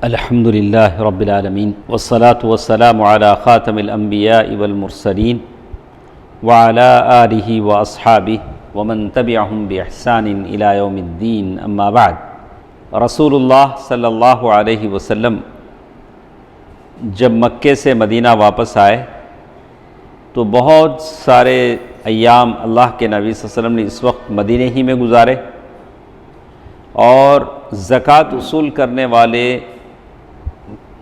الحمد للہ رب العالمین والصلاة والسلام علی خاتم الانبیاء والمرسلین وعلی آلہ واصحابہ ومن تبعہم باحسان الی یوم الدین اما بعد۔ رسول اللہ صلی اللہ علیہ وسلم جب مکے سے مدینہ واپس آئے تو بہت سارے ایام اللہ کے نبی صلی اللہ علیہ وسلم نے اس وقت مدینہ ہی میں گزارے اور زکوٰۃ وصول کرنے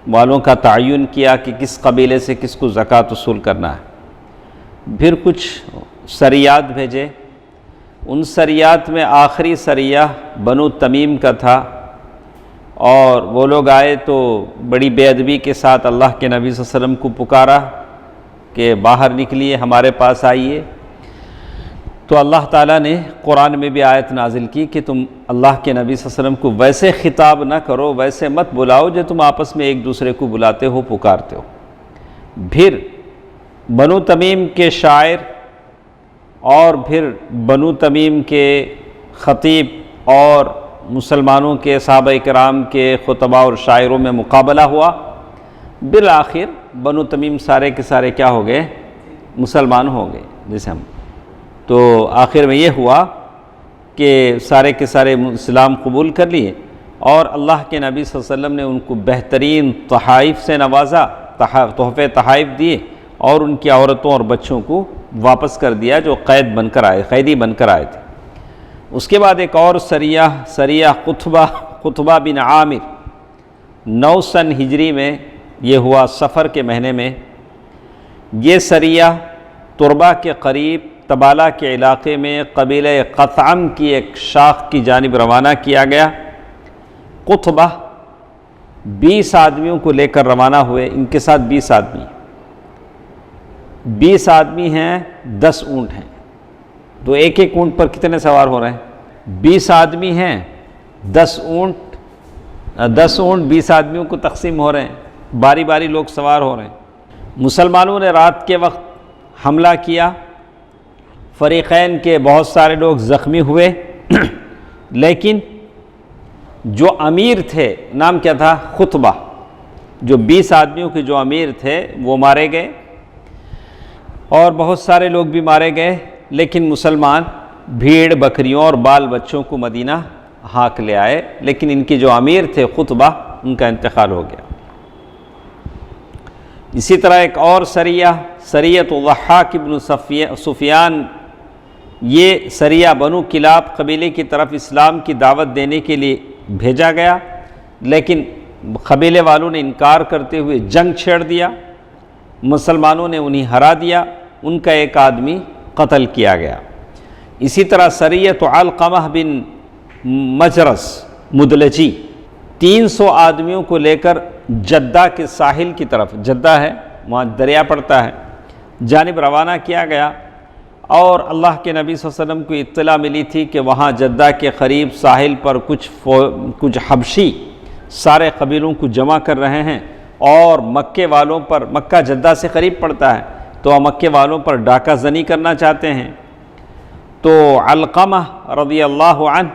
والوں کا تعین کیا کہ کس قبیلے سے کس کو زکوٰۃ وصول کرنا ہے۔ پھر کچھ سریات بھیجے، ان سریات میں آخری سریہ بنو تمیم کا تھا اور وہ لوگ آئے تو بڑی بے ادبی کے ساتھ اللہ کے نبی صلی اللہ علیہ وسلم کو پکارا کہ باہر نکلیے، ہمارے پاس آئیے۔ تو اللہ تعالیٰ نے قرآن میں بھی آیت نازل کی کہ تم اللہ کے نبی صلی اللہ علیہ وسلم کو ویسے خطاب نہ کرو، ویسے مت بلاؤ جو تم آپس میں ایک دوسرے کو بلاتے ہو، پکارتے ہو۔ پھر بنو تمیم کے شاعر اور پھر بنو تمیم کے خطیب اور مسلمانوں کے صحابہ کرام کے خطباء اور شاعروں میں مقابلہ ہوا۔ بالآخر بنو تمیم سارے کے سارے کیا ہو گئے؟ مسلمان ہو گئے۔ جیسے ہم تو آخر میں یہ ہوا کہ سارے کے سارے اسلام قبول کر لیے اور اللہ کے نبی صلی اللہ علیہ وسلم نے ان کو بہترین تحائف سے نوازا، تحفے تحائف دیے اور ان کی عورتوں اور بچوں کو واپس کر دیا جو قیدی بن کر آئے تھے۔ اس کے بعد ایک اور سریہ قطبہ بن عامر 9 سن ہجری میں یہ ہوا، سفر کے مہینے میں۔ یہ سریہ تربہ کے قریب تبالہ کے علاقے میں قبیلہ قطعم کی ایک شاخ کی جانب روانہ کیا گیا۔ قطبہ 20 آدمیوں کو لے کر روانہ ہوئے، ان کے ساتھ 20 آدمی ہیں، 10 اونٹ ہیں۔ تو ایک اونٹ پر کتنے سوار ہو رہے ہیں؟ 20 آدمی ہیں، 10 اونٹ 20 آدمیوں کو تقسیم ہو رہے ہیں، باری باری لوگ سوار ہو رہے ہیں۔ مسلمانوں نے رات کے وقت حملہ کیا، فریقین کے بہت سارے لوگ زخمی ہوئے، لیکن جو امیر تھے، نام کیا تھا؟ قطبہ، جو 20 آدمیوں کے جو امیر تھے وہ مارے گئے اور بہت سارے لوگ بھی مارے گئے، لیکن مسلمان بھیڑ بکریوں اور بال بچوں کو مدینہ ہاک لے آئے، لیکن ان کے جو امیر تھے قطبہ، ان کا انتقال ہو گیا۔ اسی طرح ایک اور سریۃ الضحاک بن سفیان، یہ سریہ بنو کلاب قبیلے کی طرف اسلام کی دعوت دینے کے لیے بھیجا گیا، لیکن قبیلے والوں نے انکار کرتے ہوئے جنگ چھیڑ دیا، مسلمانوں نے انہیں ہرا دیا، ان کا ایک آدمی قتل کیا گیا۔ اسی طرح سریۃ علقمہ بن مجرس مدلجی 300 آدمیوں کو لے کر جدہ کے ساحل کی طرف، جدہ ہے وہاں دریا پڑتا ہے، جانب روانہ کیا گیا، اور اللہ کے نبی صلی اللہ علیہ وسلم کو اطلاع ملی تھی کہ وہاں جدہ کے قریب ساحل پر کچھ حبشی سارے قبیلوں کو جمع کر رہے ہیں اور مکہ جدہ سے قریب پڑتا ہے تو مکے والوں پر ڈاکہ زنی کرنا چاہتے ہیں۔ تو علقمہ رضی اللہ عنہ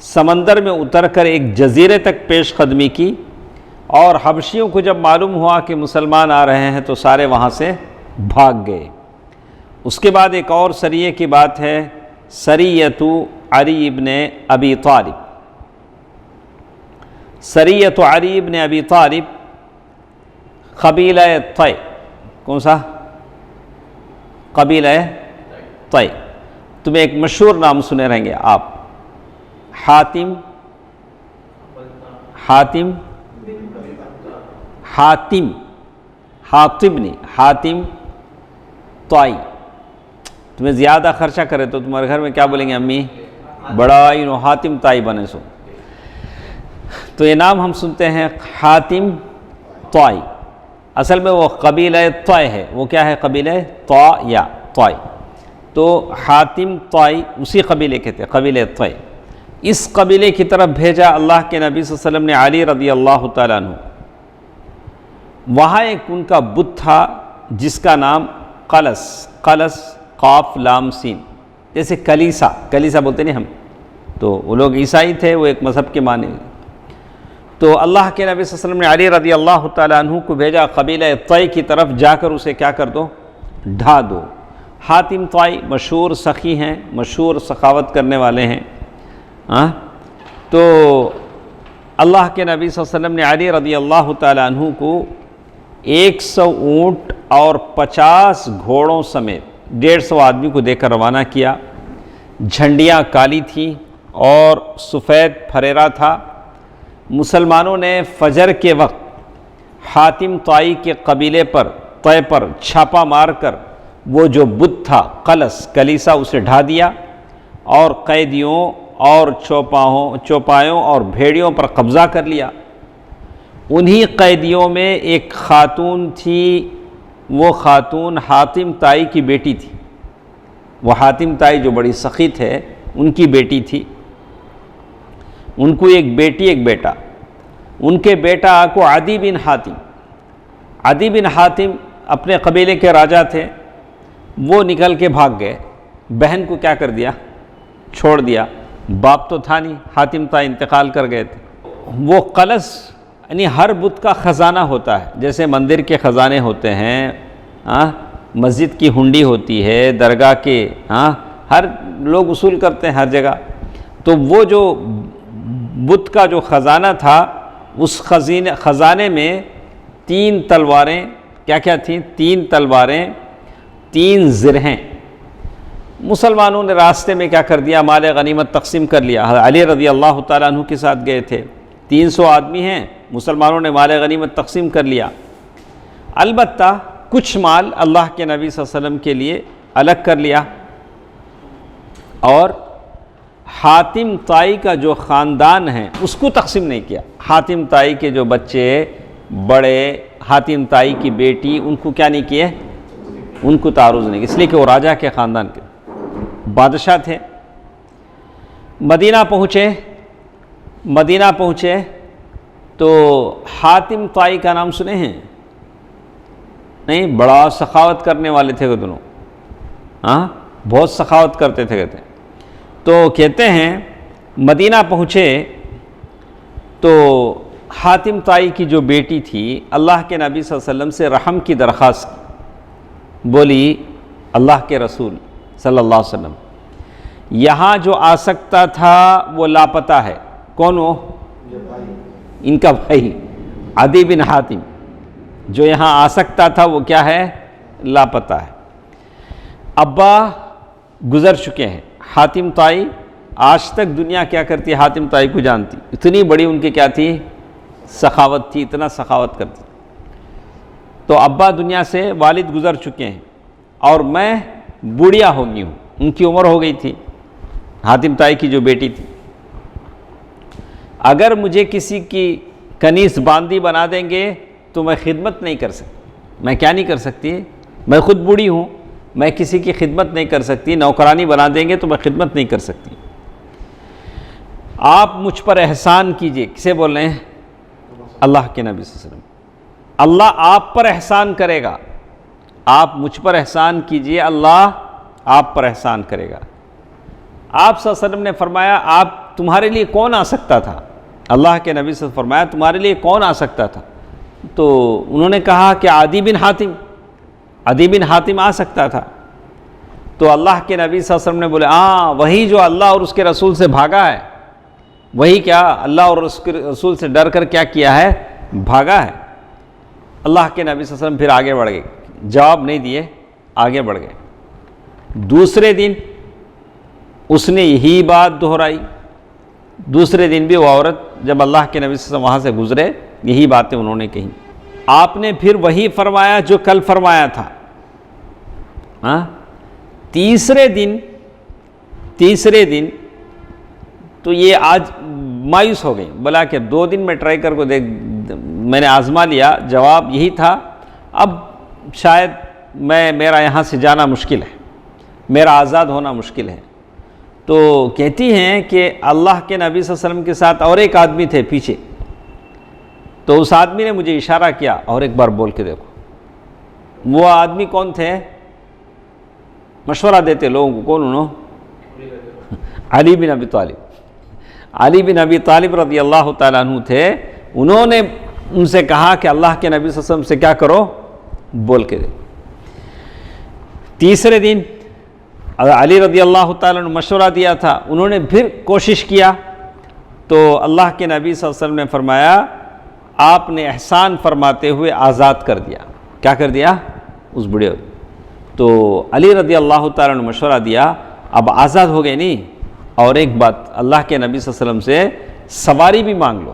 سمندر میں اتر کر ایک جزیرے تک پیش قدمی کی، اور حبشیوں کو جب معلوم ہوا کہ مسلمان آ رہے ہیں تو سارے وہاں سے بھاگ گئے۔ اس کے بعد ایک اور سریے کی بات ہے، سریۃ علی بن ابی طالب۔ سریۃ علی بن ابی طالب قبیلہ طی، کون سا قبیلہ طی؟ تمہیں ایک مشہور نام سنے رہیں گے آپ، حاتم طائی۔ تمہیں زیادہ خرچہ کرے تو تمہارے گھر میں کیا بولیں گے؟ امی بڑا حاتم طائی بنے سو۔ تو یہ نام ہم سنتے ہیں حاتم طائی، اصل میں وہ قبیلہ طی ہے۔ وہ کیا ہے؟ قبیلہ طائی۔ تو حاتم طائی اسی قبیلے کے تھے، قبیلہ طی۔ اس قبیلے کی طرف بھیجا اللہ کے نبی صلی اللہ علیہ وسلم نے علی رضی اللہ تعالیٰ عنہ۔ وہاں ایک ان کا بت تھا جس کا نام قلس قاف لام سین، جیسے کلیسا بولتے نہیں ہم، تو وہ لوگ عیسائی تھے، وہ ایک مذہب کے معنی۔ تو اللہ کے نبی صلی اللہ علیہ وسلم نے علی رضی اللہ تعالیٰ عنہ کو بھیجا قبیلہ طی کی طرف، جا کر اسے کیا کر دو، ڈھا دو۔ حاتم طائی مشہور سخی ہیں، مشہور سخاوت کرنے والے ہیں۔ تو اللہ کے نبی صلی اللہ علیہ وسلم نے علی رضی اللہ تعالیٰ عنہ کو 100 اونٹ اور 50 گھوڑوں سمیت 150 آدمی کو دے کر روانہ کیا۔ جھنڈیاں کالی تھیں اور سفید پھریرا تھا۔ مسلمانوں نے فجر کے وقت حاتم طائی کے قبیلے پر طے پر چھاپا مار کر وہ جو بت تھا کلیسا اسے ڈھا دیا، اور قیدیوں اور چوپایوں اور بھیڑیوں پر قبضہ کر لیا۔ انہی قیدیوں میں ایک خاتون تھی، وہ خاتون حاتم طائی کی بیٹی تھی۔ وہ حاتم طائی جو بڑی سخی تھے ان کی بیٹی تھی۔ ان کو ایک بیٹی ایک بیٹا، ان کے بیٹا کو عدی بن حاتم، عدی بن حاتم اپنے قبیلے کے راجا تھے، وہ نکل کے بھاگ گئے، بہن کو کیا کر دیا، چھوڑ دیا، باپ تو تھا نہیں، حاتم طائی انتقال کر گئے تھے۔ وہ قلس یعنی ہر بت کا خزانہ ہوتا ہے، جیسے مندر کے خزانے ہوتے ہیں، مسجد کی ہنڈی ہوتی ہے، درگاہ کے ہر لوگ اصول کرتے ہیں ہر جگہ۔ تو وہ جو بت کا جو خزانہ تھا، اس خزانے میں 3 تلواریں، کیا تھیں، 3 تلواریں، 3 زرہیں۔ مسلمانوں نے راستے میں کیا کر دیا، مال غنیمت تقسیم کر لیا۔ علی رضی اللہ تعالیٰ عنہ کے ساتھ گئے تھے، 300 آدمی ہیں، مسلمانوں نے مال غنیمت تقسیم کر لیا۔ البتہ کچھ مال اللہ کے نبی صلی اللہ علیہ وسلم کے لیے الگ کر لیا، اور حاتم طائی کا جو خاندان ہے اس کو تقسیم نہیں کیا۔ حاتم طائی کے جو بچے بڑے، حاتم طائی کی بیٹی، ان کو کیا نہیں کیے، ان کو تعرض نہیں کیا، اس لیے کہ وہ راجہ کے خاندان کے بادشاہ تھے۔ مدینہ پہنچے تو حاتم طائی کا نام سنے ہیں؟ نہیں، بڑا سخاوت کرنے والے تھے وہ دونوں، بہت سخاوت کرتے تھے کہتے ہیں۔ تو کہتے ہیں مدینہ پہنچے تو حاتم طائی کی جو بیٹی تھی اللہ کے نبی صلی اللہ علیہ وسلم سے رحم کی درخواست کی، بولی اللہ کے رسول صلی اللہ علیہ وسلم، یہاں جو آ سکتا تھا وہ لاپتہ ہے۔ کون وہ؟ ان کا بھائی عدی بن حاتم، جو یہاں آ سکتا تھا وہ کیا ہے، لاپتہ ہے۔ ابا گزر چکے ہیں۔ حاتم طائی آج تک دنیا کیا کرتی ہے، حاتم طائی کو جانتی، اتنی بڑی ان کی کیا تھی، سخاوت تھی، اتنا سخاوت کرتی۔ تو ابا دنیا سے، والد گزر چکے ہیں، اور میں بوڑھیا ہو گئی ہوں، ان کی عمر ہو گئی تھی، حاتم طائی کی جو بیٹی تھی۔ اگر مجھے کسی کی کنیز باندی بنا دیں گے تو میں خدمت نہیں کر سکتی۔ میں کیا نہیں کر سکتی، میں خود بوڑھی ہوں، میں کسی کی خدمت نہیں کر سکتی، نوکرانی بنا دیں گے تو میں خدمت نہیں کر سکتی۔ آپ مجھ پر احسان کیجئے۔ کسے بول رہے ہیں؟ اللہ کے نبی صلی اللہ علیہ وسلم۔ اللہ آپ پر احسان کرے گا، آپ مجھ پر احسان کیجئے، اللہ آپ پر احسان کرے گا۔ آپ صلی اللہ علیہ وسلم نے فرمایا، آپ تمہارے لیے کون آ سکتا تھا؟ اللہ کے نبی صلی اللہ علیہ وسلم فرمایا، تمہارے لیے کون آ سکتا تھا؟ تو انہوں نے کہا کہ عدی بن حاتم آ سکتا تھا۔ تو اللہ کے نبی صلی اللہ علیہ وسلم نے بولے، وہی جو اللہ اور اس کے رسول سے بھاگا ہے، وہی کیا اللہ اور اس کے رسول سے ڈر کر کیا کیا ہے، بھاگا ہے۔ اللہ کے نبی صلی اللہ علیہ وسلم پھر آگے بڑھ گئے، جواب نہیں دیے، آگے بڑھ گئے۔ دوسرے دن اس نے یہی بات دہرائی، دوسرے دن بھی وہ عورت جب اللہ کے نبی صلی اللہ علیہ وسلم وہاں سے گزرے، یہی باتیں انہوں نے کہیں۔ آپ نے پھر وہی فرمایا جو کل فرمایا تھا۔ تیسرے دن تو یہ آج مایوس ہو گئی، بلا کہ 2 دن میں ٹرائی کر کو میں نے آزما لیا، جواب یہی تھا، اب شاید میرا یہاں سے جانا مشکل ہے، میرا آزاد ہونا مشکل ہے۔ تو کہتی ہیں کہ اللہ کے نبی صلی اللہ علیہ وسلم کے ساتھ اور ایک آدمی تھے پیچھے، تو اس آدمی نے مجھے اشارہ کیا، اور ایک بار بول کے دیکھو۔ وہ آدمی کون تھے؟ مشورہ دیتے لوگوں کو، کون انہوں؟ علی بن ابی طالب۔ علی بن ابی طالب رضی اللہ تعالیٰ عنہ تھے، انہوں نے ان سے کہا کہ اللہ کے نبی صلی اللہ علیہ وسلم سے کیا کرو، بول کے دے۔ تیسرے دن علی رضی اللہ تعالیٰ نے مشورہ دیا تھا، انہوں نے پھر کوشش کیا تو اللہ کے نبی صلی اللہ علیہ وسلم نے فرمایا آپ نے احسان فرماتے ہوئے آزاد کر دیا۔ کیا کر دیا؟ اس بڑے۔ تو علی رضی اللہ تعالیٰ نے مشورہ دیا اب آزاد ہو گئے نہیں، اور ایک بات اللہ کے نبی صلی اللہ علیہ وسلم سے سواری بھی مانگ لو،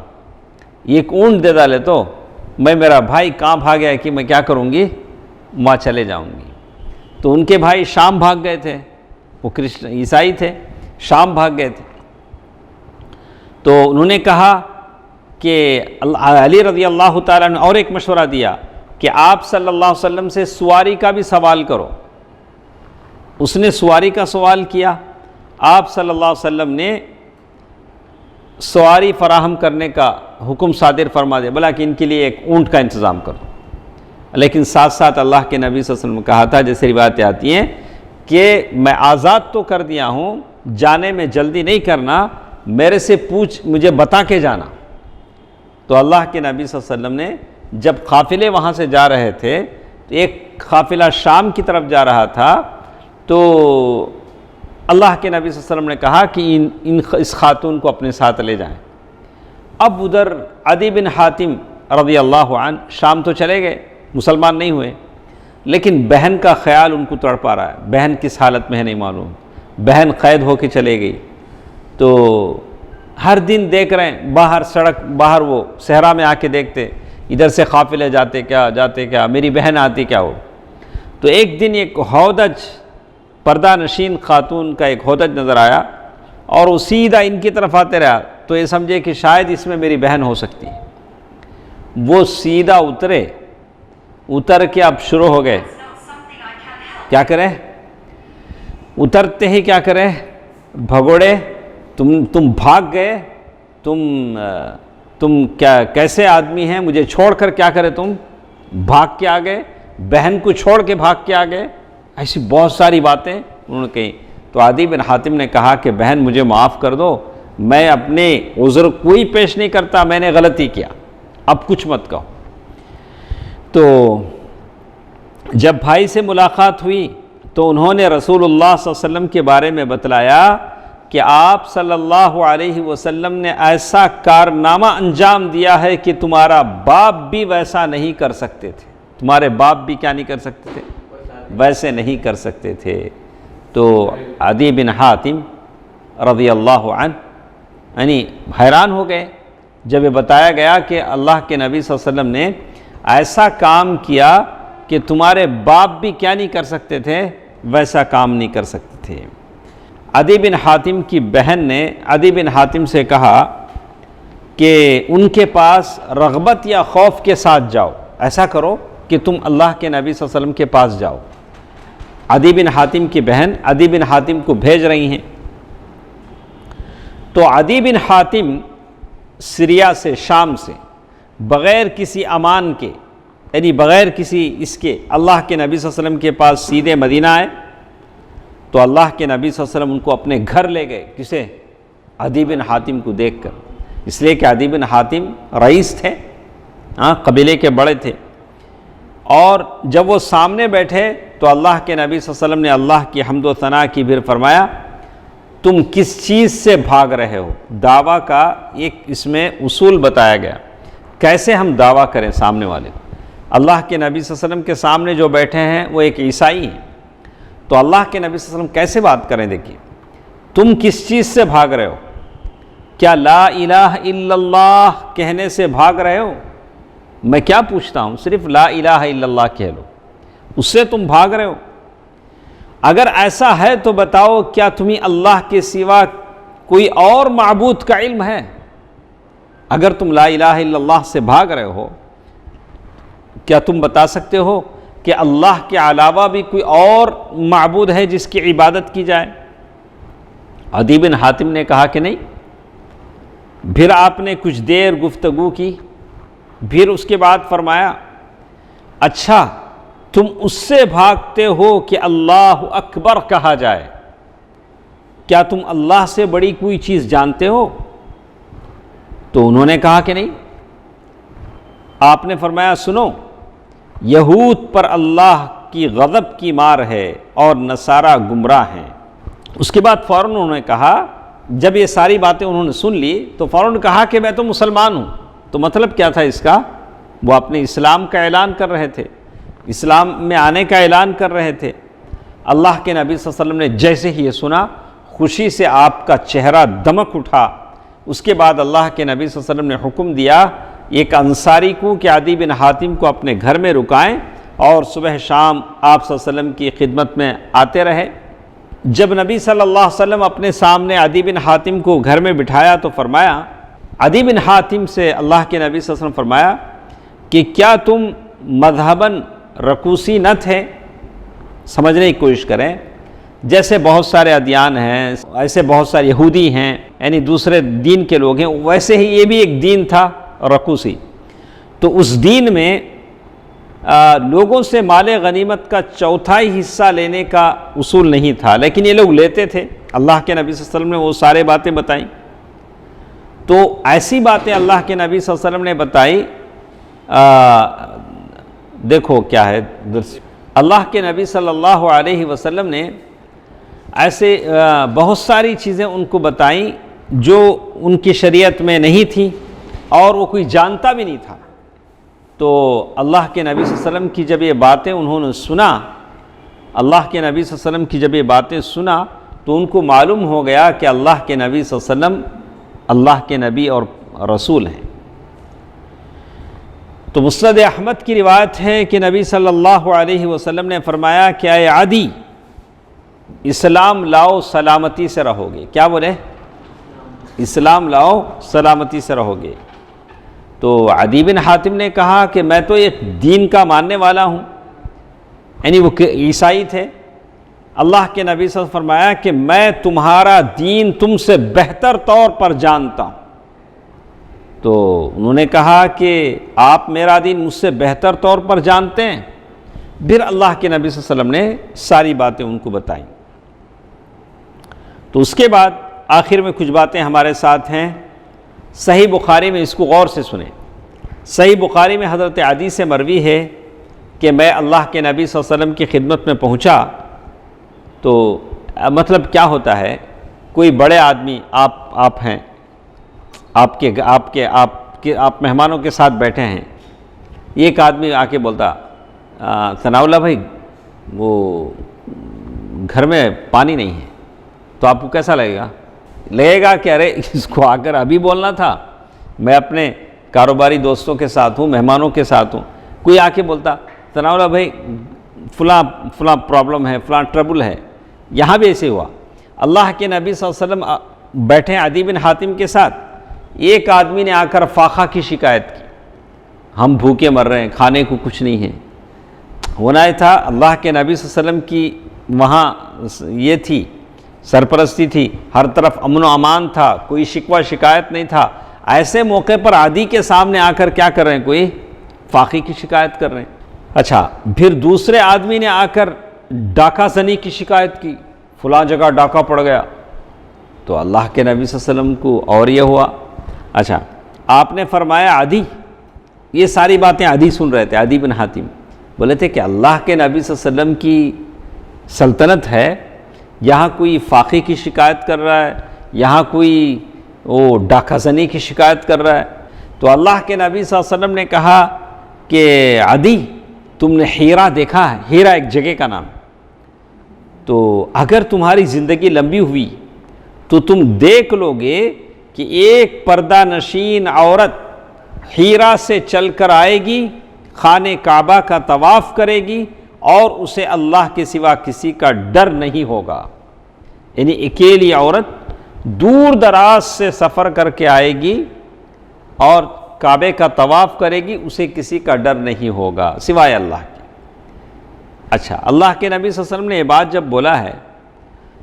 ایک اونٹ دے ڈالے تو میں، میرا بھائی کہاں بھاگ گیا کہ میں کیا کروں گی، وہاں چلے جاؤں گی۔ تو ان کے بھائی شام بھاگ گئے تھے، وہ عیسائی تھے، شام بھاگ گئے تھے۔ تو انہوں نے کہا کہ علی رضی اللہ تعالیٰ نے اور ایک مشورہ دیا کہ آپ صلی اللہ علیہ وسلم سے سواری کا بھی سوال کرو۔ اس نے سواری کا سوال کیا، آپ صلی اللہ علیہ وسلم نے سواری فراہم کرنے کا حکم صادر فرما دیا، بلا کہ ان کے لیے ایک اونٹ کا انتظام کرو۔ لیکن ساتھ ساتھ اللہ کے نبی صلی اللہ علیہ وسلم نے کہا تھا، جیسے روایتیں آتی ہیں کہ میں آزاد تو کر دیا ہوں، جانے میں جلدی نہیں کرنا، میرے سے پوچھ، مجھے بتا کے جانا۔ تو اللہ کے نبی صلی اللہ علیہ وسلم نے جب قافلے وہاں سے جا رہے تھے، تو ایک قافلہ شام کی طرف جا رہا تھا، تو اللہ کے نبی صلی اللہ علیہ وسلم نے کہا کہ اس خاتون کو اپنے ساتھ لے جائیں۔ اب ادھر عدی بن حاتم رضی اللہ عنہ شام تو چلے گئے، مسلمان نہیں ہوئے، لیکن بہن کا خیال ان کو تڑپا رہا ہے، بہن کس حالت میں ہے نہیں معلوم، بہن قید ہو کے چلے گئی۔ تو ہر دن دیکھ رہے ہیں باہر، سڑک باہر، وہ صحرا میں آ کے دیکھتے ادھر سے قافلے جاتے کیا میری بہن آتی کیا ہو۔ تو ایک دن ایک ہودج، پردہ نشین خاتون کا ایک ہودج نظر آیا، اور وہ سیدھا ان کی طرف آتے رہا، تو یہ سمجھے کہ شاید اس میں میری بہن ہو سکتی ہے۔ وہ سیدھا اتر کے اب شروع ہو گئے، کیا کرے، اترتے ہی کیا کرے، بھگوڑے، تم بھاگ گئے، تم کیا کیسے آدمی ہیں، مجھے چھوڑ کر کیا کرے، تم بھاگ کے آ گئے، بہن کو چھوڑ کے بھاگ کے آ گئے۔ ایسی بہت ساری باتیں انہوں نے کہیں۔ تو عدی بن حاتم نے کہا کہ بہن مجھے معاف کر دو، میں اپنے عذر کوئی پیش نہیں کرتا، میں نے غلطی کیا، اب کچھ مت کہو۔ تو جب بھائی سے ملاقات ہوئی تو انہوں نے رسول اللہ صلی اللہ علیہ وسلم کے بارے میں بتلایا کہ آپ صلی اللہ علیہ وسلم نے ایسا کارنامہ انجام دیا ہے کہ تمہارا باپ بھی ویسا نہیں کر سکتے تھے، تمہارے باپ بھی کیا نہیں کر سکتے تھے، ویسے نہیں کر سکتے تھے۔ تو عدی بن حاتم رضی اللہ عنہ یعنی حیران ہو گئے جب یہ بتایا گیا کہ اللہ کے نبی صلی اللہ علیہ وسلم نے ایسا کام کیا کہ تمہارے باپ بھی کیا نہیں کر سکتے تھے، ویسا کام نہیں کر سکتے تھے۔ عدی بن حاتم کی بہن نے عدی بن حاتم سے کہا کہ ان کے پاس رغبت یا خوف کے ساتھ جاؤ، ایسا کرو کہ تم اللہ کے نبی صلی اللہ علیہ وسلم کے پاس جاؤ۔ عدی بن حاتم کی بہن عدی بن حاتم کو بھیج رہی ہیں۔ تو عدی بن حاتم سیریا سے، شام سے، بغیر کسی امان کے، یعنی بغیر کسی اس کے، اللہ کے نبی صلی اللہ علیہ وسلم کے پاس سیدھے مدینہ آئے۔ تو اللہ کے نبی صلی اللہ علیہ وسلم ان کو اپنے گھر لے گئے، کسے؟ عدی بن حاتم کو دیکھ کر، اس لیے کہ عدی بن حاتم رئیس تھے، قبیلے کے بڑے تھے۔ اور جب وہ سامنے بیٹھے تو اللہ کے نبی صلی اللہ علیہ وسلم نے اللہ کی حمد و ثنا کی، پھر فرمایا تم کس چیز سے بھاگ رہے ہو؟ دعویٰ کا ایک اس میں اصول بتایا گیا، کیسے ہم دعویٰ کریں سامنے والے۔ اللہ کے نبی صلی اللہ علیہ وسلم کے سامنے جو بیٹھے ہیں وہ ایک عیسائی ہیں، تو اللہ کے نبی صلی اللہ علیہ وسلم کیسے بات کریں؟ دیکھیے، تم کس چیز سے بھاگ رہے ہو؟ کیا لا الہ الا اللہ کہنے سے بھاگ رہے ہو؟ میں کیا پوچھتا ہوں، صرف لا الہ الا اللہ کہہ لو، اس سے تم بھاگ رہے ہو؟ اگر ایسا ہے تو بتاؤ، کیا تمہیں اللہ کے سوا کوئی اور معبود کا علم ہے؟ اگر تم لا الہ الا اللہ سے بھاگ رہے ہو، کیا تم بتا سکتے ہو کہ اللہ کے علاوہ بھی کوئی اور معبود ہے جس کی عبادت کی جائے؟ عدی بن حاتم نے کہا کہ نہیں۔ پھر آپ نے کچھ دیر گفتگو کی، پھر اس کے بعد فرمایا اچھا تم اس سے بھاگتے ہو کہ اللہ اکبر کہا جائے، کیا تم اللہ سے بڑی کوئی چیز جانتے ہو؟ تو انہوں نے کہا کہ نہیں۔ آپ نے فرمایا سنو، یہود پر اللہ کی غضب کی مار ہے اور نصارہ گمراہ ہیں۔ اس کے بعد فوراً انہوں نے کہا، جب یہ ساری باتیں انہوں نے سن لی تو فوراً کہا کہ میں تو مسلمان ہوں۔ تو مطلب کیا تھا اس کا؟ وہ اپنے اسلام کا اعلان کر رہے تھے، اسلام میں آنے کا اعلان کر رہے تھے۔ اللہ کے نبی صلی اللہ علیہ وسلم نے جیسے ہی یہ سنا، خوشی سے آپ کا چہرہ دمک اٹھا۔ اس کے بعد اللہ کے نبی صلی اللہ علیہ وسلم نے حکم دیا ایک انصاری کو کہ عدی بن حاتم کو اپنے گھر میں رکائیں اور صبح شام آپ صلی اللہ علیہ وسلم کی خدمت میں آتے رہے۔ جب نبی صلی اللہ علیہ وسلم اپنے سامنے عدی بن حاتم کو گھر میں بٹھایا تو فرمایا، عدی بن حاتم سے اللہ کے نبی صلی اللہ علیہ وسلم فرمایا کہ کیا تم مذہباً رکوسی نہ تھے؟ سمجھنے کی کوشش کریں، جیسے بہت سارے ادیان ہیں، ایسے بہت سارے یہودی ہیں، یعنی دوسرے دین کے لوگ ہیں، ویسے ہی یہ بھی ایک دین تھا رکوسی۔ تو اس دین میں لوگوں سے مال غنیمت کا چوتھائی حصہ لینے کا اصول نہیں تھا، لیکن یہ لوگ لیتے تھے۔ اللہ کے نبی صلی اللہ علیہ وسلم نے وہ سارے باتیں بتائیں۔ تو ایسی باتیں اللہ کے نبی صلی اللہ علیہ وسلم نے بتائی۔ دیکھو کیا ہے، اللہ کے نبی صلی اللہ علیہ وسلم نے ایسے بہت ساری چیزیں ان کو بتائیں جو ان کی شریعت میں نہیں تھیں اور وہ کوئی جانتا بھی نہیں تھا۔ تو اللہ کے نبی صلی اللہ علیہ وسلم کی جب یہ باتیں انہوں نے سنا، اللہ کے نبی صلی اللہ علیہ وسلم کی جب یہ باتیں سنا تو ان کو معلوم ہو گیا کہ اللہ کے نبی صلی اللہ علیہ وسلم اللہ کے نبی اور رسول ہیں۔ تو مسند احمد کی روایت ہے کہ نبی صلی اللہ علیہ وسلم نے فرمایا کہ اے عدی، اسلام لاؤ سلامتی سے رہو گے۔ کیا بولے؟ اسلام لاؤ سلامتی سے رہو گے۔ تو عدی بن حاتم نے کہا کہ میں تو ایک دین کا ماننے والا ہوں، یعنی وہ عیسائی تھے۔ اللہ کے نبی صلی اللہ علیہ وسلم فرمایا کہ میں تمہارا دین تم سے بہتر طور پر جانتا ہوں۔ تو انہوں نے کہا کہ آپ میرا دین مجھ سے بہتر طور پر جانتے ہیں؟ پھر اللہ کے نبی صلی اللہ علیہ وسلم نے ساری باتیں ان کو بتائیں۔ تو اس کے بعد آخر میں کچھ باتیں ہمارے ساتھ ہیں صحیح بخاری میں، اس کو غور سے سنیں۔ صحیح بخاری میں حضرت عدی سے مروی ہے کہ میں اللہ کے نبی صلی اللہ علیہ وسلم کی خدمت میں پہنچا تو مطلب کیا ہوتا ہے، کوئی بڑے آدمی آپ ہیں، آپ مہمانوں کے ساتھ بیٹھے ہیں، ایک آدمی آ کے بولتا ثناء اللہ بھائی وہ گھر میں پانی نہیں ہے، تو آپ کو کیسا لگے گا کہ ارے اس کو آ کر ابھی بولنا تھا، میں اپنے کاروباری دوستوں کے ساتھ ہوں، مہمانوں کے ساتھ ہوں۔ کوئی آ کے بولتا ثناء اللہ بھائی فلاں پرابلم ہے، فلاں ٹربل ہے۔ یہاں بھی ایسے ہوا، اللہ کے نبی صلی اللہ علیہ وسلم بیٹھے عدی بن حاتم کے ساتھ، ایک آدمی نے آ کر فاقہ کی شکایت کی، ہم بھوکے مر رہے ہیں، کھانے کو کچھ نہیں ہے۔ ہونا یہ تھا اللہ کے نبی صلی اللہ علیہ وسلم کی وہاں یہ تھی سرپرستی تھی، ہر طرف امن و امان تھا، کوئی شکوہ شکایت نہیں تھا۔ ایسے موقع پر عدی کے سامنے آ کر کیا کر رہے ہیں، کوئی فاقے کی شکایت کر رہے ہیں۔ اچھا، پھر دوسرے آدمی نے آ کر ڈاکہ زنی کی شکایت کی، فلاں جگہ ڈاکہ پڑ گیا، تو اللہ کے نبی صلی اللہ علیہ وسلم کو اور یہ ہوا۔ اچھا، آپ نے فرمایا عدی، یہ ساری باتیں عدی سن رہے تھے، عدی بن حاتم بولے تھے کہ اللہ کے نبی صلی اللہ علیہ وسلم کی سلطنت ہے، یہاں کوئی فاقے کی شکایت کر رہا ہے، یہاں کوئی وہ ڈاکہ زنی کی شکایت کر رہا ہے۔ تو اللہ کے نبی صلی اللہ علیہ وسلم نے کہا کہ عدی، تم نے ہیرا دیکھا ہے؟ ہیرا ایک جگہ کا نام، تو اگر تمہاری زندگی لمبی ہوئی تو تم دیکھ لو گے کہ ایک پردہ نشین عورت ہیرا سے چل کر آئے گی، خانہ کعبہ کا طواف کرے گی اور اسے اللہ کے سوا کسی کا ڈر نہیں ہوگا۔ یعنی اکیلی عورت دور دراز سے سفر کر کے آئے گی اور کعبے کا طواف کرے گی، اسے کسی کا ڈر نہیں ہوگا سوائے اللہ کے۔ اچھا، اللہ کے نبی صلی اللہ علیہ وسلم نے یہ بات جب بولا ہے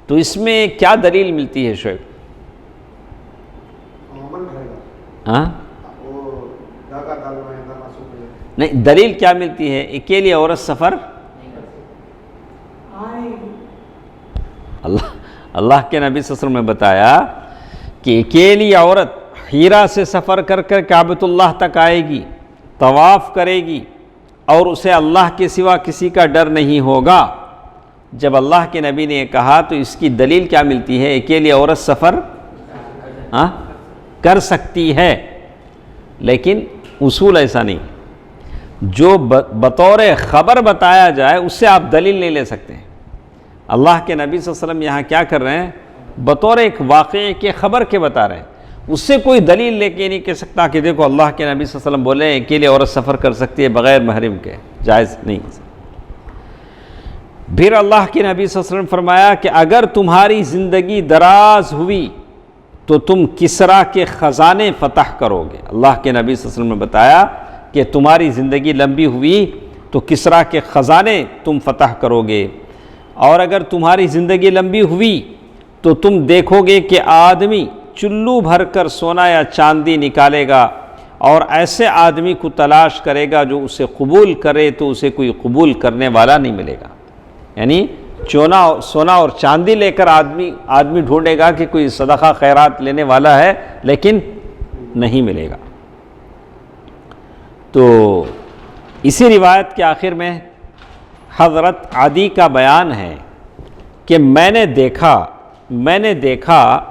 تو اس میں کیا دلیل ملتی ہے شعیب؟ ہاں نہیں، دلیل کیا ملتی ہے؟ اکیلی عورت سفر، اللہ کے نبی صلی اللہ علیہ وسلم نے بتایا کہ اکیلی عورت ہیرا سے سفر کر کر کعبۃ اللہ تک آئے گی، طواف کرے گی اور اسے اللہ کے سوا کسی کا ڈر نہیں ہوگا۔ جب اللہ کے نبی نے یہ کہا تو اس کی دلیل کیا ملتی ہے؟ اکیلی عورت سفر کر سکتی ہے، لیکن اصول ایسا نہیں۔ جو بطور خبر بتایا جائے اس سے آپ دلیل نہیں لے سکتے ہیں۔ اللہ کے نبی صلی اللہ علیہ وسلم یہاں کیا کر رہے ہیں؟ بطور ایک واقعے کے خبر کے بتا رہے ہیں، اس سے کوئی دلیل لے کے نہیں کہہ سکتا کہ دیکھو اللہ کے نبی صلی اللہ علیہ وسلم بولے اکیلے عورت سفر کر سکتی ہے بغیر محرم کے، جائز نہیں۔ پھر اللہ کے نبی صلی اللہ علیہ وسلم فرمایا کہ اگر تمہاری زندگی دراز ہوئی تو تم کسرا کے خزانے فتح کرو گے۔ اللہ کے نبی صلی اللہ علیہ وسلم نے بتایا کہ تمہاری زندگی لمبی ہوئی تو کسرا کے خزانے تم فتح کرو گے، اور اگر تمہاری زندگی لمبی ہوئی تو تم دیکھو گے کہ آدمی چلو بھر کر سونا یا چاندی نکالے گا، اور ایسے آدمی کو تلاش کرے گا جو اسے قبول کرے تو اسے کوئی قبول کرنے والا نہیں ملے گا۔ یعنی سونا اور چاندی لے کر آدمی ڈھونڈے گا کہ کوئی صدقہ خیرات لینے والا ہے، لیکن نہیں ملے گا۔ تو اسی روایت کے آخر میں حضرت عدی کا بیان ہے کہ میں نے دیکھا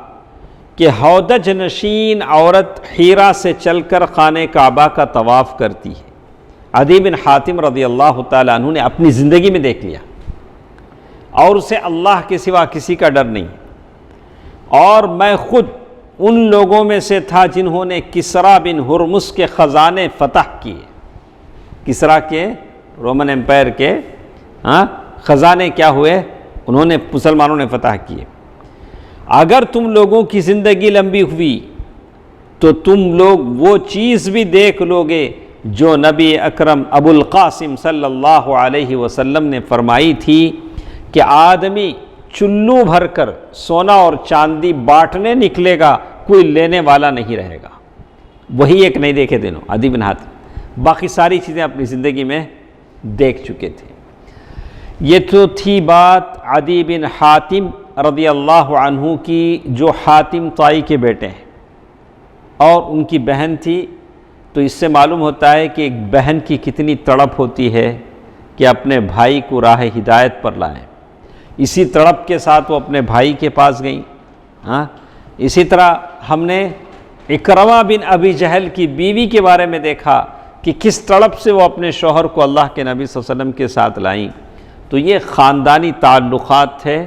کہ ہودج نشین عورت حیرہ سے چل کر خانہ کعبہ کا طواف کرتی ہے۔ عدی بن حاتم رضی اللہ تعالیٰ عنہ نے اپنی زندگی میں دیکھ لیا، اور اسے اللہ کے سوا کسی کا ڈر نہیں، اور میں خود ان لوگوں میں سے تھا جنہوں نے کسریٰ بن ہرمز کے خزانے فتح کیے۔ کسریٰ کے رومن امپائر کے خزانے کیا ہوئے؟ انہوں نے مسلمانوں نے فتح کیے۔ اگر تم لوگوں کی زندگی لمبی ہوئی تو تم لوگ وہ چیز بھی دیکھ لو گے جو نبی اکرم ابو القاسم صلی اللہ علیہ وسلم نے فرمائی تھی کہ آدمی چلو بھر کر سونا اور چاندی بانٹنے نکلے گا، کوئی لینے والا نہیں رہے گا۔ وہی ایک نہیں دیکھے دنوں عدی بن حاتم، باقی ساری چیزیں اپنی زندگی میں دیکھ چکے تھے۔ یہ تو تھی بات عدی بن حاتم رضی اللہ عنہ کی، جو حاتم طائی کے بیٹے ہیں اور ان کی بہن تھی۔ تو اس سے معلوم ہوتا ہے کہ ایک بہن کی کتنی تڑپ ہوتی ہے کہ اپنے بھائی کو راہ ہدایت پر لائیں۔ اسی تڑپ کے ساتھ وہ اپنے بھائی کے پاس گئیں۔ اسی طرح ہم نے اکرمہ بن ابی جہل کی بیوی کے بارے میں دیکھا کہ کس تڑپ سے وہ اپنے شوہر کو اللہ کے نبی صلی اللہ علیہ وسلم کے ساتھ لائیں۔ تو یہ خاندانی تعلقات تھے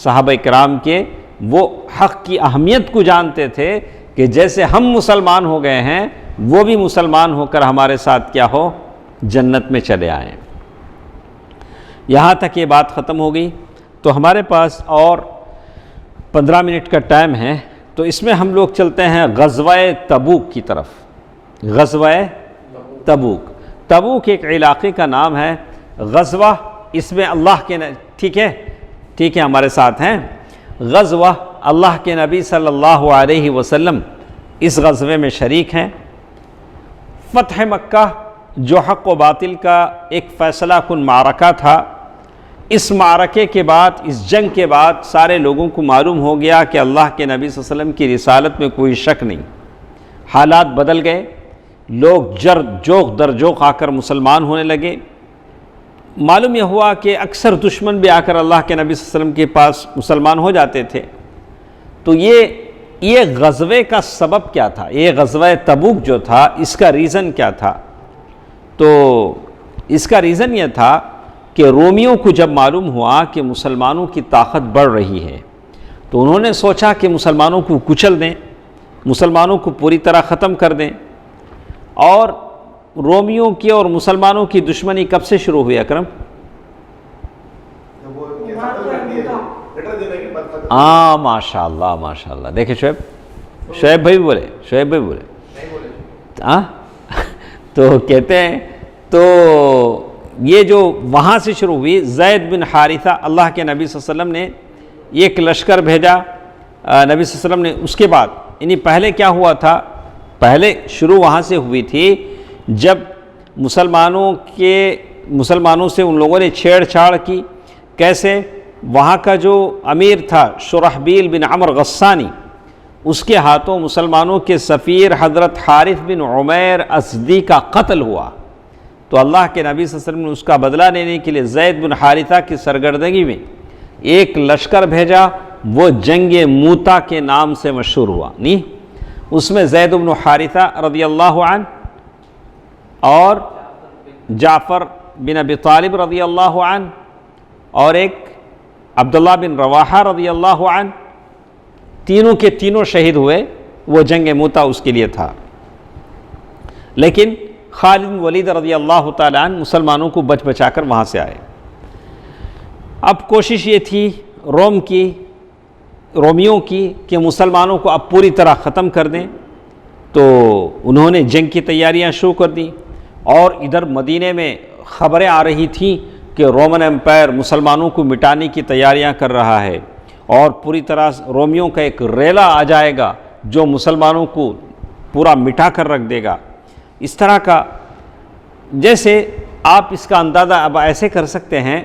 صحابہ کرام کے۔ وہ حق کی اہمیت کو جانتے تھے کہ جیسے ہم مسلمان ہو گئے ہیں وہ بھی مسلمان ہو کر ہمارے ساتھ کیا ہو، جنت میں چلے آئیں۔ یہاں تک یہ بات ختم ہو گئی۔ تو ہمارے پاس اور 15 منٹ کا ٹائم ہے، تو اس میں ہم لوگ چلتے ہیں غزوہ تبوک کی طرف۔ غزوہ تبوک، تبوک ایک علاقے کا نام ہے۔ غزوہ اس میں اللہ کے ٹھیک ہے ہمارے ساتھ ہیں۔ غزوہ اللہ کے نبی صلی اللہ علیہ وسلم اس غزوے میں شریک ہیں۔ فتح مکہ جو حق و باطل کا ایک فیصلہ کن معرکہ تھا، اس معرکے کے بعد، اس جنگ کے بعد سارے لوگوں کو معلوم ہو گیا کہ اللہ کے نبی صلی اللہ علیہ وسلم کی رسالت میں کوئی شک نہیں۔ حالات بدل گئے، لوگ جوق در جوق آ کر مسلمان ہونے لگے۔ معلوم یہ ہوا کہ اکثر دشمن بھی آ کر اللہ کے نبی صلی اللہ علیہ وسلم کے پاس مسلمان ہو جاتے تھے۔ تو یہ غزوے کا سبب کیا تھا؟ یہ غزوہ تبوک جو تھا اس کا ریزن کیا تھا؟ تو اس کا ریزن یہ تھا کہ رومیوں کو جب معلوم ہوا کہ مسلمانوں کی طاقت بڑھ رہی ہے تو انہوں نے سوچا کہ مسلمانوں کو کچل دیں، مسلمانوں کو پوری طرح ختم کر دیں۔ اور رومیوں کی اور مسلمانوں کی دشمنی کب سے شروع ہوئی اکرم؟ ماشاء اللہ دیکھیں شعیب بھائی بولے تو کہتے ہیں تو یہ جو وہاں سے شروع ہوئی، زید بن حارثہ، اللہ کے نبی صلی اللہ علیہ وسلم نے ایک لشکر بھیجا نبی صلی اللہ علیہ وسلم نے۔ اس کے بعد یعنی پہلے کیا ہوا تھا؟ پہلے شروع وہاں سے ہوئی تھی جب مسلمانوں سے ان لوگوں نے چھیڑ چھاڑ کی۔ کیسے؟ وہاں کا جو امیر تھا شرحبیل بن عمر غسانی، اس کے ہاتھوں مسلمانوں کے سفیر حضرت حارث بن عمیر اسدی کا قتل ہوا، تو اللہ کے نبی صلی اللہ علیہ وسلم نے اس کا بدلہ لینے کے لیے زید بن حارثہ کی سرگردگی میں ایک لشکر بھیجا، وہ جنگ موتا کے نام سے مشہور ہوا۔ نہیں، اس میں زید بن حارثہ رضی اللہ عنہ اور جعفر بن ابی طالب رضی اللہ عنہ اور ایک عبداللہ بن رواحہ رضی اللہ عنہ، تینوں کے تینوں شہید ہوئے۔ وہ جنگ موتا اس کے لیے تھا، لیکن خالد بن ولید رضی اللہ تعالیٰ عنہ مسلمانوں کو بچ بچا کر وہاں سے آئے۔ اب کوشش یہ تھی رومیوں کی کہ مسلمانوں کو اب پوری طرح ختم کر دیں، تو انہوں نے جنگ کی تیاریاں شروع کر دیں، اور ادھر مدینے میں خبریں آ رہی تھیں کہ رومن امپائر مسلمانوں کو مٹانے کی تیاریاں کر رہا ہے، اور پوری طرح رومیوں کا ایک ریلا آ جائے گا جو مسلمانوں کو پورا مٹا کر رکھ دے گا۔ اس طرح کا، جیسے آپ اس کا اندازہ اب ایسے کر سکتے ہیں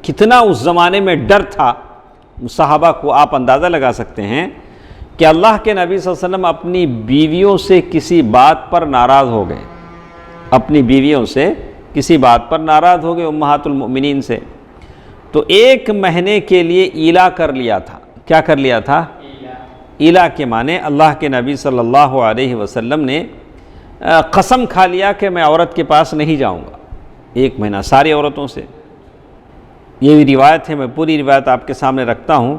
کتنا اس زمانے میں ڈر تھا صحابہ کو، آپ اندازہ لگا سکتے ہیں کہ اللہ کے نبی صلی اللہ علیہ وسلم اپنی بیویوں سے کسی بات پر ناراض ہو گئے، اپنی بیویوں سے کسی بات پر ناراض ہو گئے، امہات المؤمنین سے، تو 1 مہینے کے لیے ایلا کر لیا تھا۔ کیا کر لیا تھا؟ ایلا کے معنی اللہ کے نبی صلی اللہ علیہ وسلم نے قسم کھا لیا کہ میں عورت کے پاس نہیں جاؤں گا 1 مہینہ، ساری عورتوں سے۔ یہ بھی روایت ہے، میں پوری روایت آپ کے سامنے رکھتا ہوں۔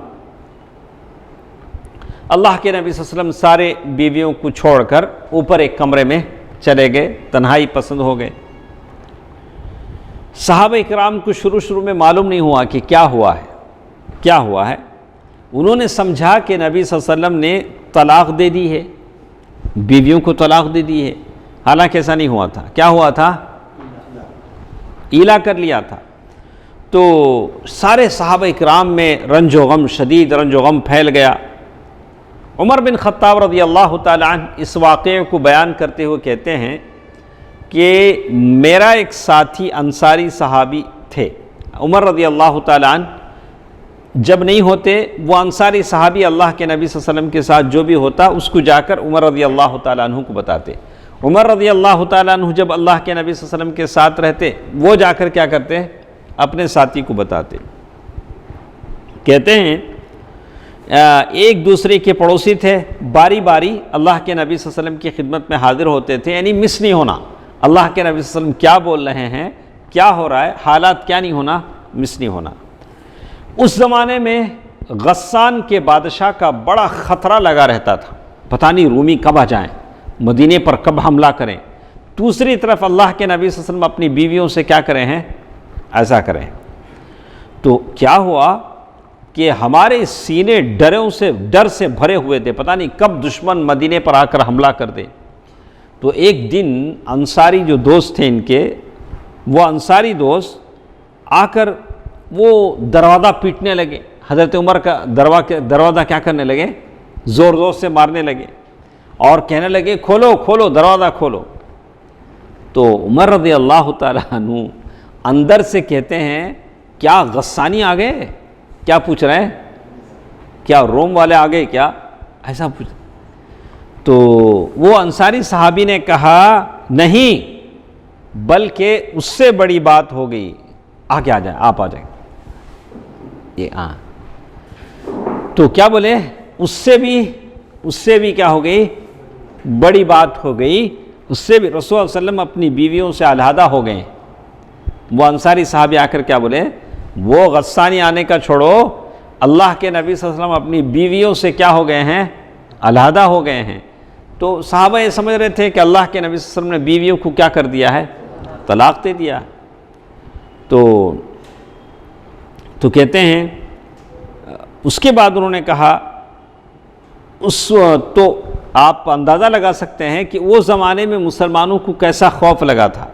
اللہ کے نبی صلی اللہ علیہ وسلم سارے بیویوں کو چھوڑ کر اوپر ایک کمرے میں چلے گئے، تنہائی پسند ہو گئے۔ صحابہ اکرام کو شروع میں معلوم نہیں ہوا کہ کیا ہوا ہے۔ انہوں نے سمجھا کہ نبی صلی اللہ علیہ وسلم نے طلاق دے دی ہے، بیویوں کو طلاق دے دی ہے، حالانکہ ایسا نہیں ہوا تھا۔ کیا ہوا تھا؟ ایلا کر لیا تھا۔ تو سارے صحابہ اکرام میں رنج و غم، شدید رنج و غم پھیل گیا۔ عمر بن خطاب رضی اللہ تعالیٰ عنہ اس واقعے کو بیان کرتے ہوئے کہتے ہیں کہ میرا ایک ساتھی انصاری صحابی تھے، عمر رضی اللہ تعالیٰ عنہ جب نہیں ہوتے، وہ انصاری صحابی اللہ کے نبی صلی اللہ علیہ وسلم کے ساتھ جو بھی ہوتا اس کو جا کر عمر رضی اللہ تعالیٰ عنہ کو بتاتے۔ عمر رضی اللہ تعالیٰ عنہ جب اللہ کے نبی صلی اللہ علیہ وسلم کے ساتھ رہتے، وہ جا کر کیا کرتے؟ اپنے ساتھی کو بتاتے۔ کہتے ہیں ایک دوسرے کے پڑوسی تھے، باری باری اللہ کے نبی صلی اللہ علیہ وسلم کی خدمت میں حاضر ہوتے تھے، یعنی مس نہیں ہونا، اللہ کے نبی صلی اللہ علیہ وسلم کیا بول رہے ہیں، کیا ہو رہا ہے، حالات کیا نہیں ہونا، مس نہیں ہونا۔ اس زمانے میں غسان کے بادشاہ کا بڑا خطرہ لگا رہتا تھا، پتہ نہیں رومی کب آ جائیں، مدینے پر کب حملہ کریں۔ دوسری طرف اللہ کے نبی صلی اللہ علیہ وسلم اپنی بیویوں سے کیا کریں ہیں، ایسا کریں۔ تو کیا ہوا کہ ہمارے سینے ڈر سے بھرے ہوئے تھے، پتہ نہیں کب دشمن مدینے پر آ کر حملہ کر دے۔ تو ایک دن انصاری جو دوست تھے ان کے، وہ انصاری دوست آ کر وہ دروازہ پیٹنے لگے، حضرت عمر کا دروازہ کیا کرنے لگے، زور سے مارنے لگے اور کہنے لگے کھولو کھولو دروازہ کھولو۔ تو عمر رضی اللہ تعالیٰ عنہ اندر سے کہتے ہیں کیا غسانی آ گئے، کیا پوچھ رہے ہیں، کیا روم والے آ گئے کیا، ایسا پوچھ۔ تو وہ انصاری صحابی نے کہا نہیں، بلکہ اس سے بڑی بات ہو گئی، آگے آ جائیں، آپ آ جائیں۔ یہ تو کیا بولے، اس سے بھی کیا ہو گئی، بڑی بات ہو گئی، اس سے بھی رسول اللہ صلی اللہ علیہ وسلم اپنی بیویوں سے علیحدہ ہو گئے۔ وہ انصاری صحابی آ کر کیا بولے، وہ غسانی آنے کا چھوڑو، اللہ کے نبی صلی اللہ علیہ وسلم اپنی بیویوں سے کیا ہو گئے ہیں، علیحدہ ہو گئے ہیں۔ تو صحابہ یہ سمجھ رہے تھے کہ اللہ کے نبی صلی اللہ علیہ وسلم نے بیویوں کو کیا کر دیا ہے، طلاق دے دیا۔ تو کہتے ہیں اس کے بعد انہوں نے کہا، تو آپ اندازہ لگا سکتے ہیں کہ وہ زمانے میں مسلمانوں کو کیسا خوف لگا تھا۔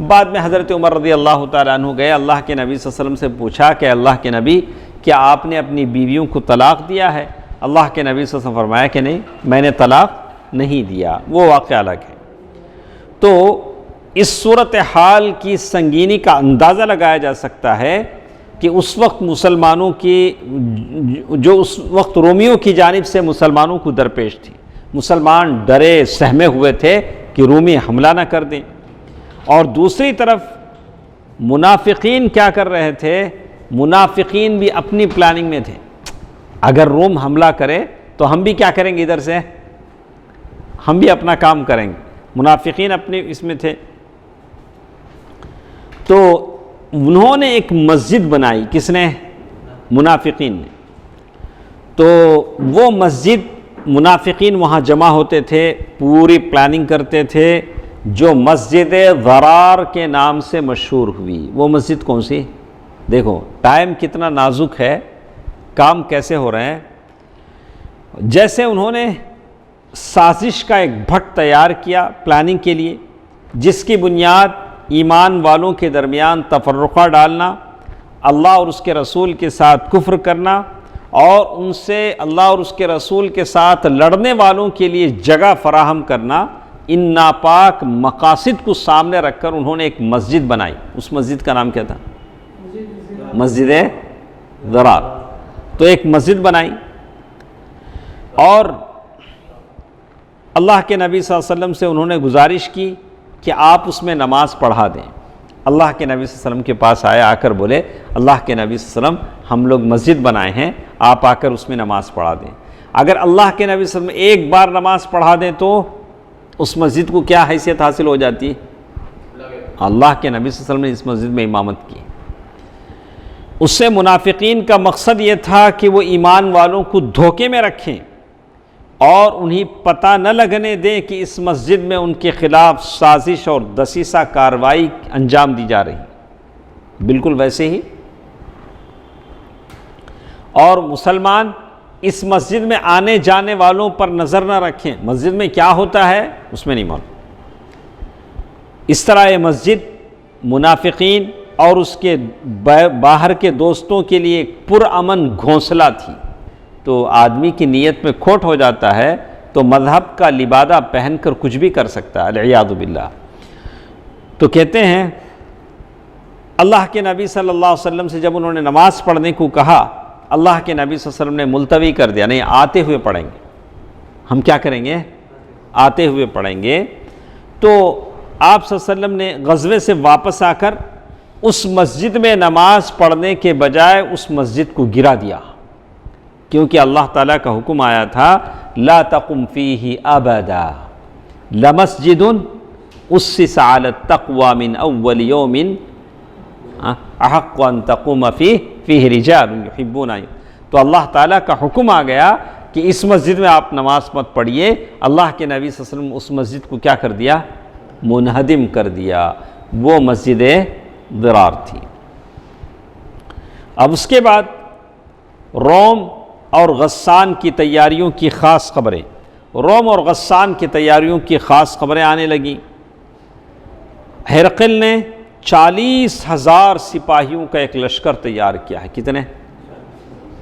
بعد میں حضرت عمر رضی اللہ تعالیٰ عنہ گئے، اللہ کے نبی صلی اللہ علیہ وسلم سے پوچھا کہ اللہ کے نبی کیا آپ نے اپنی بیویوں کو طلاق دیا ہے؟ اللہ کے نبی صلی اللہ علیہ وسلم فرمایا کہ نہیں، میں نے طلاق نہیں دیا۔ وہ واقعہ الگ ہے۔ تو اس صورتحال کی سنگینی کا اندازہ لگایا جا سکتا ہے کہ اس وقت مسلمانوں کی جو اس وقت رومیوں کی جانب سے مسلمانوں کو درپیش تھی، مسلمان ڈرے سہمے ہوئے تھے کہ رومی حملہ نہ کر دیں، اور دوسری طرف منافقین کیا کر رہے تھے، منافقین بھی اپنی پلاننگ میں تھے، اگر روم حملہ کرے تو ہم بھی کیا کریں گے، ادھر سے ہم بھی اپنا کام کریں گے، منافقین اپنے اس میں تھے۔ تو انہوں نے ایک مسجد بنائی، کس نے؟ منافقین نے۔ تو وہ مسجد منافقین وہاں جمع ہوتے تھے، پوری پلاننگ کرتے تھے، جو مسجد ضرار کے نام سے مشہور ہوئی۔ وہ مسجد کون سی؟ دیکھو ٹائم کتنا نازک ہے، کام کیسے ہو رہے ہیں۔ جیسے انہوں نے سازش کا ایک بھٹ تیار کیا پلاننگ کے لیے، جس کی بنیاد ایمان والوں کے درمیان تفرقہ ڈالنا، اللہ اور اس کے رسول کے ساتھ کفر کرنا، اور ان سے اللہ اور اس کے رسول کے ساتھ لڑنے والوں کے لیے جگہ فراہم کرنا، ان ناپاک مقاصد کو سامنے رکھ کر انہوں نے ایک مسجد بنائی۔ اس مسجد کا نام کیا تھا؟ مسجد ضرار۔ تو ایک مسجد بنائی، اور اللہ کے نبی صلی اللہ علیہ وسلم سے انہوں نے گزارش کی کہ آپ اس میں نماز پڑھا دیں۔ اللہ کے نبی صلی اللہ علیہ وسلم کے پاس آئے، آ کر بولے اللہ کے نبی صلی اللہ علیہ وسلم ہم لوگ مسجد بنائے ہیں، آپ آ کر اس میں نماز پڑھا دیں۔ اگر اللہ کے نبی صلی اللہ علیہ وسلم ایک بار نماز پڑھا دیں تو اس مسجد کو کیا حیثیت حاصل ہو جاتی؟ اللہ کے نبی صلی اللہ علیہ وسلم نے اس مسجد میں امامت کی۔ اس سے منافقین کا مقصد یہ تھا کہ وہ ایمان والوں کو دھوکے میں رکھیں اور انہیں پتہ نہ لگنے دیں کہ اس مسجد میں ان کے خلاف سازش اور دسیسہ کارروائی انجام دی جا رہی۔ بالکل ویسے ہی، اور مسلمان اس مسجد میں آنے جانے والوں پر نظر نہ رکھیں، مسجد میں کیا ہوتا ہے اس میں نہیں معلوم۔ اس طرح یہ مسجد منافقین اور اس کے باہر کے دوستوں کے لیے ایک پرامن گھونسلہ تھی۔ تو آدمی کی نیت میں کھوٹ ہو جاتا ہے تو مذہب کا لبادہ پہن کر کچھ بھی کر سکتا ہے، العیاذ باللہ۔ تو کہتے ہیں اللہ کے نبی صلی اللہ علیہ وسلم سے جب انہوں نے نماز پڑھنے کو کہا، اللہ کے نبی صلی اللہ علیہ وسلم نے ملتوی کر دیا، نہیں آتے ہوئے پڑھیں گے، ہم کیا کریں گے؟ آتے ہوئے پڑھیں گے۔ تو آپ صلی اللہ علیہ وسلم نے غزوے سے واپس آ کر اس مسجد میں نماز پڑھنے کے بجائے اس مسجد کو گرا دیا، کیونکہ اللہ تعالیٰ کا حکم آیا تھا لا تقم فیہ ابدا لمسجد اسس علی التقوی من اول یوم احق ان تقوم فیہ رجال یحبون۔ تو اللہ تعالیٰ کا حکم آ گیا کہ اس مسجد میں آپ نماز مت پڑھیے۔ اللہ کے نبی صلی اللہ علیہ وسلم اس مسجد کو کیا کر دیا؟ منہدم کر دیا۔ وہ مسجد ضرار تھی۔ اب اس کے بعد روم اور غسان کی تیاریوں کی خاص خبریں، روم اور غسان کی تیاریوں کی خاص خبریں آنے لگیں۔ ہرقل نے 40,000 سپاہیوں کا ایک لشکر تیار کیا ہے۔ کتنے؟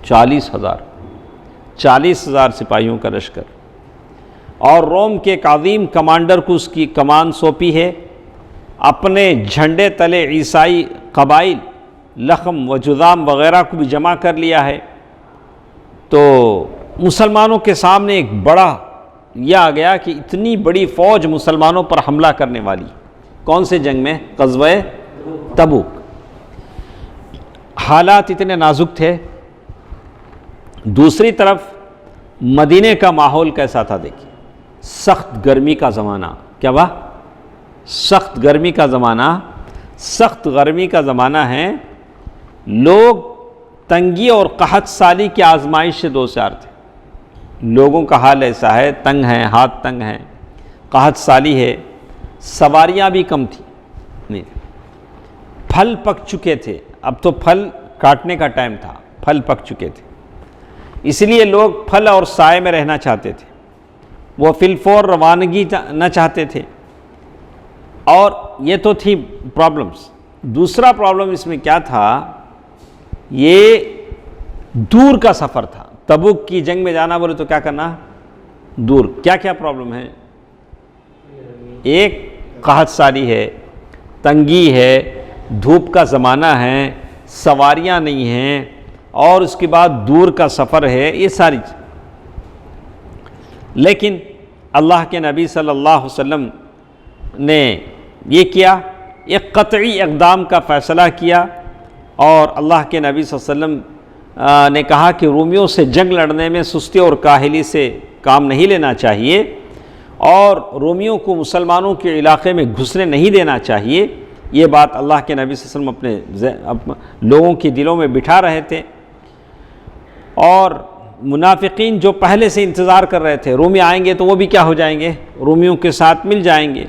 40,000 سپاہیوں کا لشکر، اور روم کے ایک عظیم کمانڈر کو اس کی کمان سونپی ہے۔ اپنے جھنڈے تلے عیسائی قبائل لخم و جذام وغیرہ کو بھی جمع کر لیا ہے۔ تو مسلمانوں کے سامنے ایک بڑا یہ آ گیا کہ اتنی بڑی فوج مسلمانوں پر حملہ کرنے والی۔ کون سے جنگ میں؟ غزوہ تبوک۔ حالات اتنے نازک تھے۔ دوسری طرف مدینے کا ماحول کیسا تھا دیکھیے، سخت گرمی کا زمانہ۔ کیا ہوا؟ سخت گرمی کا زمانہ۔ سخت گرمی کا زمانہ ہے، لوگ تنگی اور قحط سالی کی آزمائش سے دوچار تھے۔ لوگوں کا حال ایسا ہے، تنگ ہیں، ہاتھ تنگ ہیں، قحط سالی ہے، سواریاں بھی کم تھیں، پھل پک چکے تھے۔ اب تو پھل کاٹنے کا ٹائم تھا، پھل پک چکے تھے، اس لیے لوگ پھل اور سائے میں رہنا چاہتے تھے، وہ فی الفور روانگی نہ چاہتے تھے۔ اور یہ تو تھی پرابلمز۔ دوسرا پرابلم اس میں کیا تھا؟ یہ دور کا سفر تھا۔ تبوک کی جنگ میں جانا بولے تو کیا کرنا؟ دور۔ کیا کیا پرابلم ہے؟ ایک قحط سالی ہے، تنگی ہے، دھوپ کا زمانہ ہے، سواریاں نہیں ہیں، اور اس کے بعد دور کا سفر ہے، یہ ساری چیز. لیکن اللہ کے نبی صلی اللہ علیہ وسلم نے یہ کیا، ایک قطعی اقدام کا فیصلہ کیا، اور اللہ کے نبی صلی اللہ علیہ وسلم نے کہا کہ رومیوں سے جنگ لڑنے میں سستی اور کاہلی سے کام نہیں لینا چاہیے، اور رومیوں کو مسلمانوں کے علاقے میں گھسنے نہیں دینا چاہیے. یہ بات اللہ کے نبی صلی اللہ علیہ وسلم اپنے لوگوں کے دلوں میں بٹھا رہے تھے. اور منافقین جو پہلے سے انتظار کر رہے تھے رومی آئیں گے تو وہ بھی کیا ہو جائیں گے، رومیوں کے ساتھ مل جائیں گے.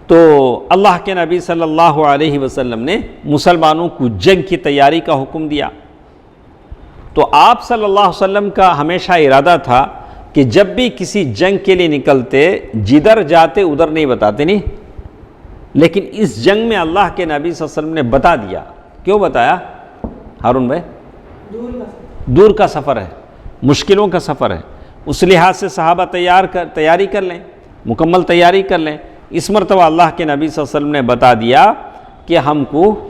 تو اللہ کے نبی صلی اللہ علیہ وسلم نے مسلمانوں کو جنگ کی تیاری کا حکم دیا. تو آپ صلی اللہ علیہ وسلم کا ہمیشہ ارادہ تھا کہ جب بھی کسی جنگ کے لیے نکلتے جدھر جاتے ادھر نہیں بتاتے نہیں، لیکن اس جنگ میں اللہ کے نبی صلی اللہ علیہ وسلم نے بتا دیا. کیوں بتایا ہارون بھائی؟ دور کا سفر ہے، مشکلوں کا سفر ہے، اس لحاظ سے صحابہ تیاری کر لیں، مکمل تیاری کر لیں. اس مرتبہ اللہ کے نبی صلی اللہ علیہ وسلم نے بتا دیا کہ ہم کو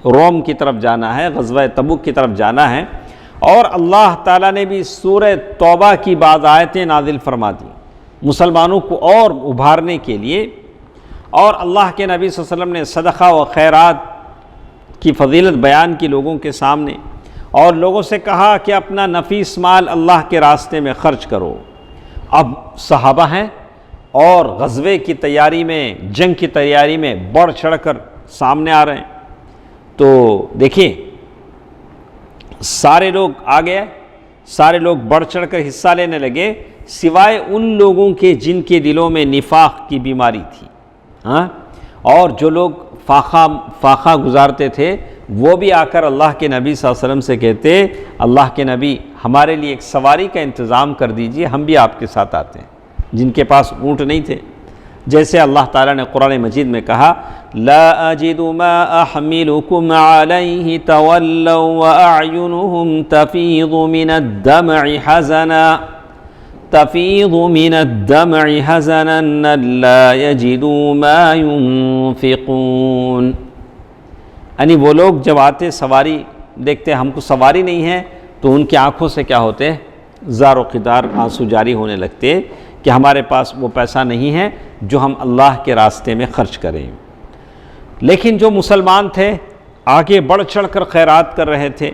روم کی طرف جانا ہے، غزوہ تبوک کی طرف جانا ہے. اور اللہ تعالیٰ نے بھی سورہ توبہ کی بعض آیتیں نازل فرما دی مسلمانوں کو اور ابھارنے کے لیے. اور اللہ کے نبی صلی اللہ علیہ وسلم نے صدقہ و خیرات کی فضیلت بیان کی لوگوں کے سامنے، اور لوگوں سے کہا کہ اپنا نفیس مال اللہ کے راستے میں خرچ کرو. اب صحابہ ہیں اور غزوے کی تیاری میں، جنگ کی تیاری میں بڑھ چڑھ کر سامنے آ رہے ہیں. تو دیکھیں سارے لوگ آ گئے، سارے لوگ بڑھ چڑھ کر حصہ لینے لگے، سوائے ان لوگوں کے جن کے دلوں میں نفاق کی بیماری تھی. اور جو لوگ فاقہ گزارتے تھے وہ بھی آ کر اللہ کے نبی صلی اللہ علیہ وسلم سے کہتے، اللہ کے نبی ہمارے لیے ایک سواری کا انتظام کر دیجئے، ہم بھی آپ کے ساتھ آتے ہیں. جن کے پاس اونٹ نہیں تھے، جیسے اللہ تعالیٰ نے قرآن مجید میں کہا لا اجد ما احملکم علیہ تولوا واعینہم تفیض من الدمع حزنا لا یجدوا ما ينفقون. یعنی وہ لوگ جب آتے سواری دیکھتے ہم کو سواری نہیں ہے تو ان کی آنکھوں سے کیا ہوتے، زار و قدار آنسو جاری ہونے لگتے کہ ہمارے پاس وہ پیسہ نہیں ہے جو ہم اللہ کے راستے میں خرچ کریں. لیکن جو مسلمان تھے آگے بڑھ چڑھ کر خیرات کر رہے تھے.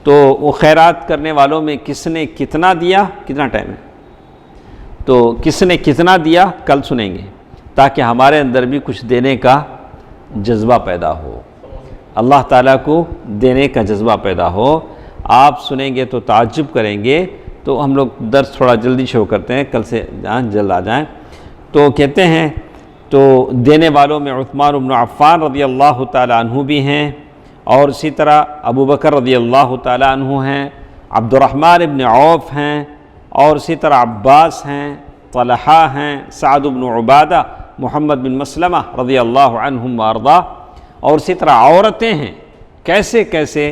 تو وہ خیرات کرنے والوں میں کس نے کتنا دیا، کتنا ٹائم ہے، تو کس نے کتنا دیا کل سنیں گے، تاکہ ہمارے اندر بھی کچھ دینے کا جذبہ پیدا ہو، اللہ تعالیٰ کو دینے کا جذبہ پیدا ہو. آپ سنیں گے تو تعجب کریں گے. تو ہم لوگ درس تھوڑا جلدی شروع کرتے ہیں، کل سے جلد آ جائیں. تو کہتے ہیں تو دینے والوں میں عثمان بن عفان رضی اللہ تعالیٰ عنہ بھی ہیں، اور اسی طرح ابو بکر رضی اللہ تعالیٰ عنہ ہیں، عبد الرحمن بن عوف ہیں، اور اسی طرح عباس ہیں، طلحہ ہیں، سعد بن عبادہ، محمد بن مسلمہ رضی اللہ عنہم وارضاہ. اور اسی طرح عورتیں ہیں، کیسے کیسے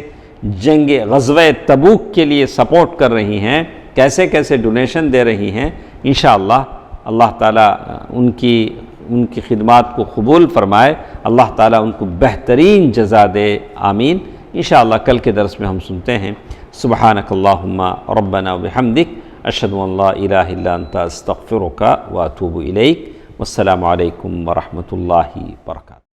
جنگ غزوہ تبوک کے لیے سپورٹ کر رہی ہیں، کیسے کیسے ڈونیشن دے رہی ہیں. انشاءاللہ اللہ تعالیٰ ان کی خدمات کو قبول فرمائے، اللہ تعالیٰ ان کو بہترین جزا دے، آمین. انشاءاللہ کل کے درس میں ہم سنتے ہیں سبحانک اللہم ربنا وبحمدک اشہد ان لا الہ الا انت استغفرک واتوب الیک. والسلام علیکم ورحمۃ اللہ وبرکاتہ.